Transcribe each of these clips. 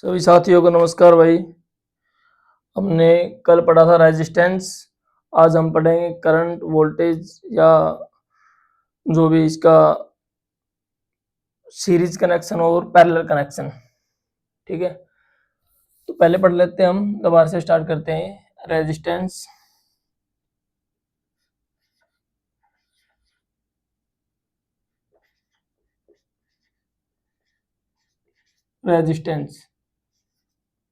सभी साथियों को नमस्कार भाई। हमने कल पढ़ा था रेजिस्टेंस। आज हम पढ़ेंगे करंट, वोल्टेज या जो भी इसका सीरीज कनेक्शन और पैरेलल कनेक्शन। ठीक है, तो पहले पढ़ लेते हैं। हम दोबारा से स्टार्ट करते हैं। रेजिस्टेंस, रेजिस्टेंस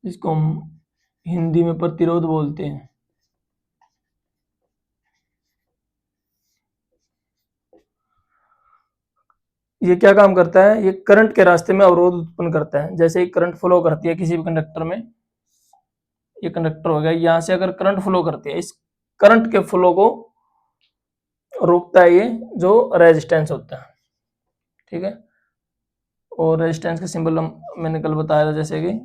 इसको हम हिंदी में प्रतिरोध बोलते हैं। ये क्या काम करता है? ये करंट के रास्ते में अवरोध उत्पन्न करता है। जैसे ही करंट फ्लो करती है किसी भी कंडक्टर में, ये कंडक्टर हो गया, यहाँ से अगर करंट फ्लो करती है, इस करंट के फ्लो को रोकता है ये जो रेजिस्टेंस होता है। ठीक है, और रेजिस्टेंस का सिंबल मैंने कल बताया था, जैसे कि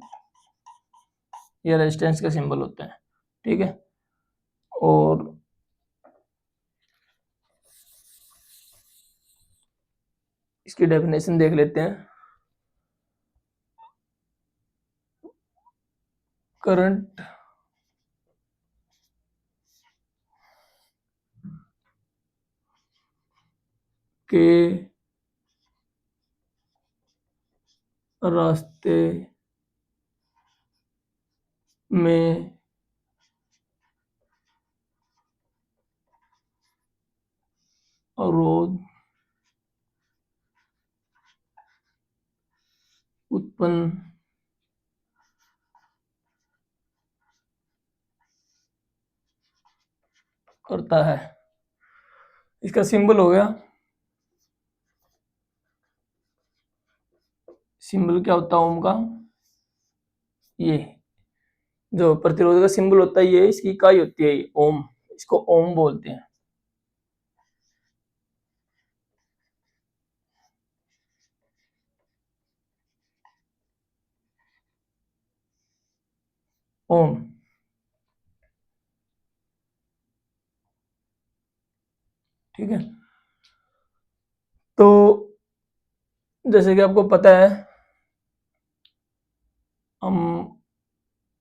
ये रेजिस्टेंस का सिंबल होता है। ठीक है, और इसकी डेफिनेशन देख लेते हैं। करंट के रास्ते में अवरोध उत्पन्न करता है। इसका सिंबल हो गया, सिंबल क्या होता है ओम का? ये जो प्रतिरोध का सिंबल होता है, ये इसकी इकाई होती है, ये ओम। इसको ओम बोलते हैं। ओम। ठीक है, तो जैसे कि आपको पता है, हम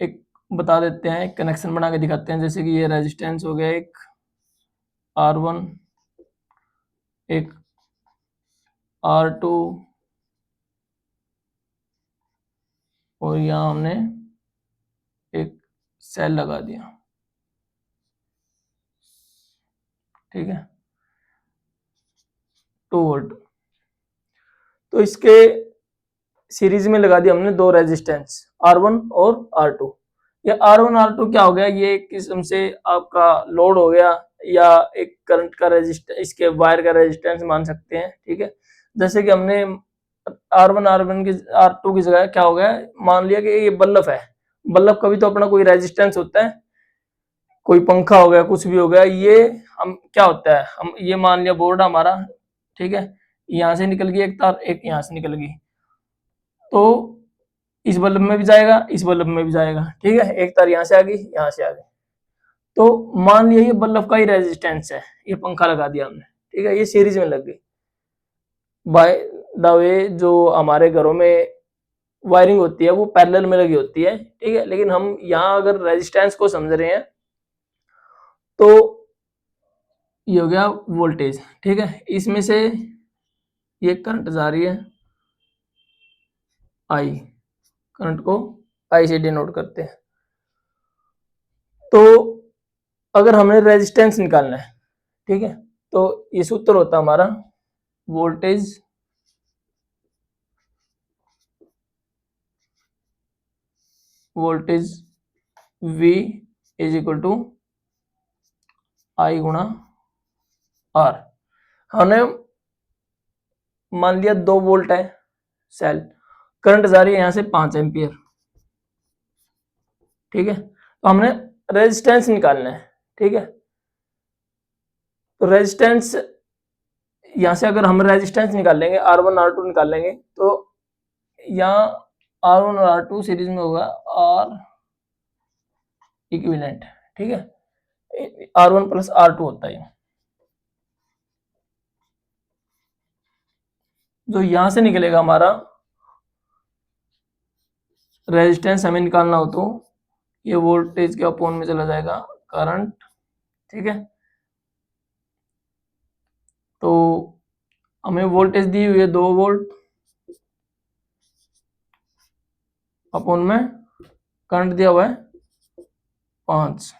एक बता देते हैं, एक कनेक्शन बना के दिखाते हैं। जैसे कि ये रेजिस्टेंस हो गया एक R1, एक R2, और यहाँ हमने एक सेल लगा दिया। ठीक है, 2 वोल्ट। तो इसके सीरीज में लगा दिया हमने दो रेजिस्टेंस R1 और R2। ये R1 R2 क्या हो गया? ये एक किस्म से आपका लोड हो गया, या एक करंट का रेजिस्टेंस, इसके वायर का रेजिस्टेंस मान सकते हैं। ठीक है, जैसे कि हमने R1 की R2 की जगह क्या हो गया, मान लिया कि ये बल्ब है। बल्ब का भी तो अपना कोई रेजिस्टेंस होता है, कोई पंखा हो गया, कुछ भी हो गया। ये हम क्या होता है, हम ये मान लिया बोर्ड हमारा। ठीक है, यहाँ से निकल गई एक तार, एक यहाँ से निकल गई, तो इस बल्ब में भी जाएगा, इस बल्ब में भी जाएगा। ठीक है, एक तार यहाँ से आ गई, यहाँ से आ गई। तो मान लिया ये बल्ब का ही रेजिस्टेंस है, ये पंखा लगा दिया हमने। ठीक है, ये सीरीज में लग गई। बाय द वे, जो हमारे घरों में वायरिंग होती है वो पैरेलल में लगी होती है। ठीक है, लेकिन हम यहाँ अगर रेजिस्टेंस को समझ रहे हैं तो ये हो गया वोल्टेज। ठीक है, इसमें से ये करंट जा रही है आई, करंट को आई से डिनोट करते हैं। तो अगर हमें रेजिस्टेंस निकालना है, ठीक है, तो ये सूत्र होता है हमारा voltage voltage V is equal to I गुणा R। हमने मान लिया 2 वोल्ट है सेल, करंट जा रही है यहां से 5 एम्पियर। ठीक है, तो हमने रेजिस्टेंस निकालना है। ठीक है, तो रेजिस्टेंस यहां से अगर हम रेजिस्टेंस निकालेंगे, R1 R2 निकालेंगे, तो यहाँ R1 और R2 सीरीज में होगा R इक्विवेलेंट। ठीक है, R1 प्लस R2 होता है। जो यहां से निकलेगा हमारा रेजिस्टेंस हमें निकालना हो तो ये वोल्टेज के अपोन में चला जाएगा करंट, ठीक है। तो हमें वोल्टेज दी हुई है 2 वोल्ट, अपोन में करंट दिया हुआ है 5।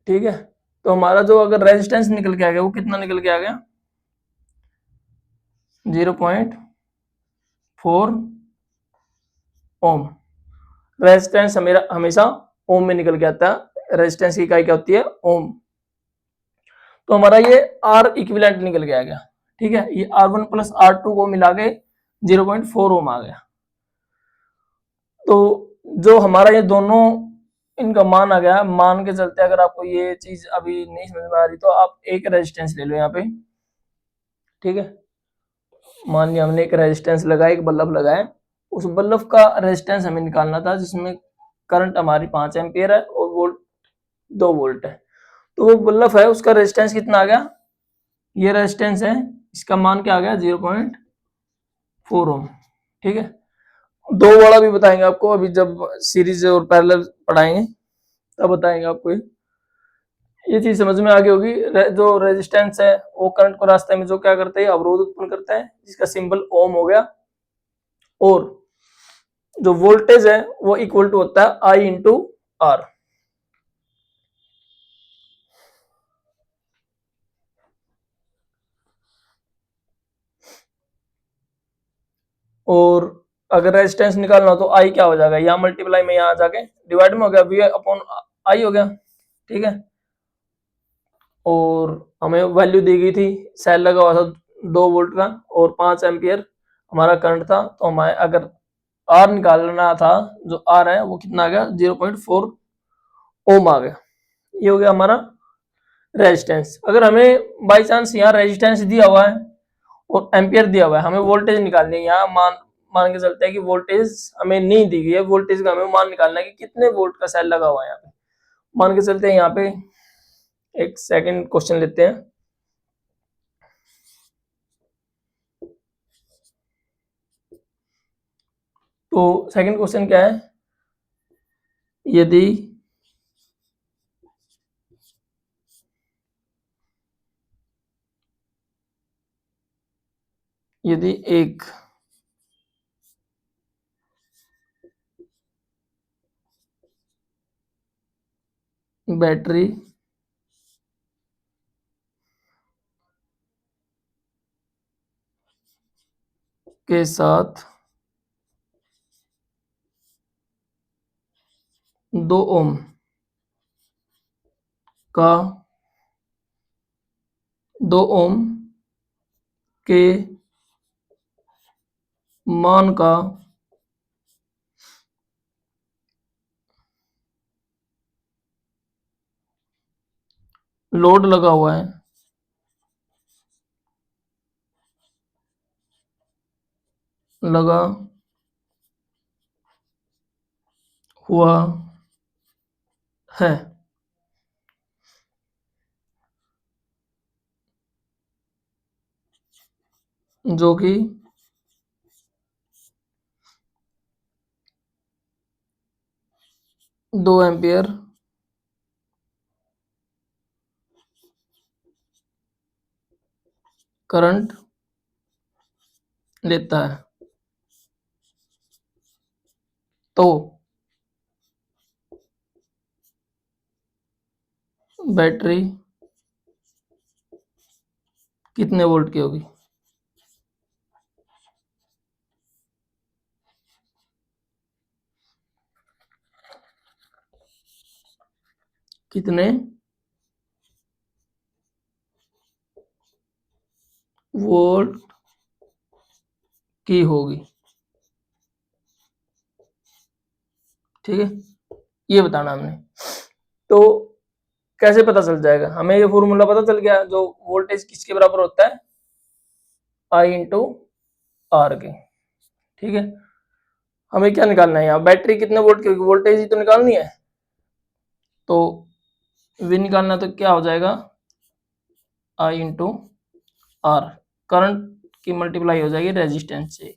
ठीक है, तो हमारा जो अगर रेजिस्टेंस निकल के आ गया वो कितना निकल के आ गया, 0.4 ओम। रेजिस्टेंस हमेशा ओम में निकल के आता है, रेजिस्टेंस की इकाई क्या होती है, ओम। तो हमारा ये आर इक्विवेलेंट निकल के आ गया, ठीक है। ये R1 प्लस R2 को मिला के 0.4 ओम आ गया। तो जो हमारा ये दोनों इनका मान आ गया, मान के चलते अगर आपको ये चीज अभी नहीं समझ में आ रही तो आप एक रेजिस्टेंस ले लो यहाँ पे, ठीक है। मान लिया हमने एक रेजिस्टेंस लगाया, एक बल्ब लगाया, उस बल्ब का रेजिस्टेंस हमें निकालना था जिसमें करंट हमारी 5 एम्पियर है और वोल्ट 2 वोल्ट है। तो वो बल्ब है उसका रेजिस्टेंस कितना आ गया, ये रेजिस्टेंस है, इसका मान क्या आ गया, 0.4 ओम, ठीक है। 2 वाला भी बताएंगे आपको, अभी जब सीरीज और पैरेलल पढ़ाएंगे तब बताएंगे आपको। ये चीज समझ में आ गई होगी। जो रेजिस्टेंस है वो करंट को रास्ते में जो क्या करता है, अवरोध उत्पन्न करता है जिसका सिंबल ओम हो गया, और जो वोल्टेज है वो इक्वल टू होता है आई इंटू आर। और अगर रेजिस्टेंस निकालना हो तो आई क्या हो जाएगा, यहाँ मल्टीप्लाई में यहाँ जाके डिवाइड में हो गया, वी अपॉन आई हो गया, ठीक है। और हमें वैल्यू दी गई थी, सेल लगा हुआ था 2 वोल्ट का और 5 एम्पियर हमारा करंट था। तो हमारे अगर आर निकालना था, जो आर है वो कितना आ गया, 0.4 ओम आ गया। ये हो गया हमारा रेजिस्टेंस। अगर हमें बाई चांस यहाँ रेजिस्टेंस दिया हुआ है और एम्पियर दिया हुआ है, हमें वोल्टेज निकालनी है, यहाँ मान के चलते हैं कि वोल्टेज हमें नहीं दी गई है, वोल्टेज का हमें मान निकालना है कि कितने वोल्ट का सेल लगा हुआ है यहाँ पे। मान के चलते हैं यहाँ पे एक सेकंड क्वेश्चन लेते हैं। तो सेकंड क्वेश्चन क्या है, यदि एक बैटरी के साथ 2 ओम का 2 ओम के मान का लोड लगा हुआ है, लगा हुआ है, जो कि 2 एम्पियर करंट लेता है। तो बैटरी कितने वोल्ट की होगी, कितने वोल्ट की होगी, ठीक है। ये बताना हमने। तो कैसे पता चल जाएगा, हमें ये फॉर्मूला पता चल गया, जो वोल्टेज किसके बराबर होता है, आई इंटू आर के, ठीक है। हमें क्या निकालना है, यहाँ बैटरी कितने वोल्ट की होगी, वोल्टेज ही तो निकालनी है। तो वी निकालना तो क्या हो जाएगा, आई इंटू आर, करंट की मल्टीप्लाई हो जाएगी रेजिस्टेंस से।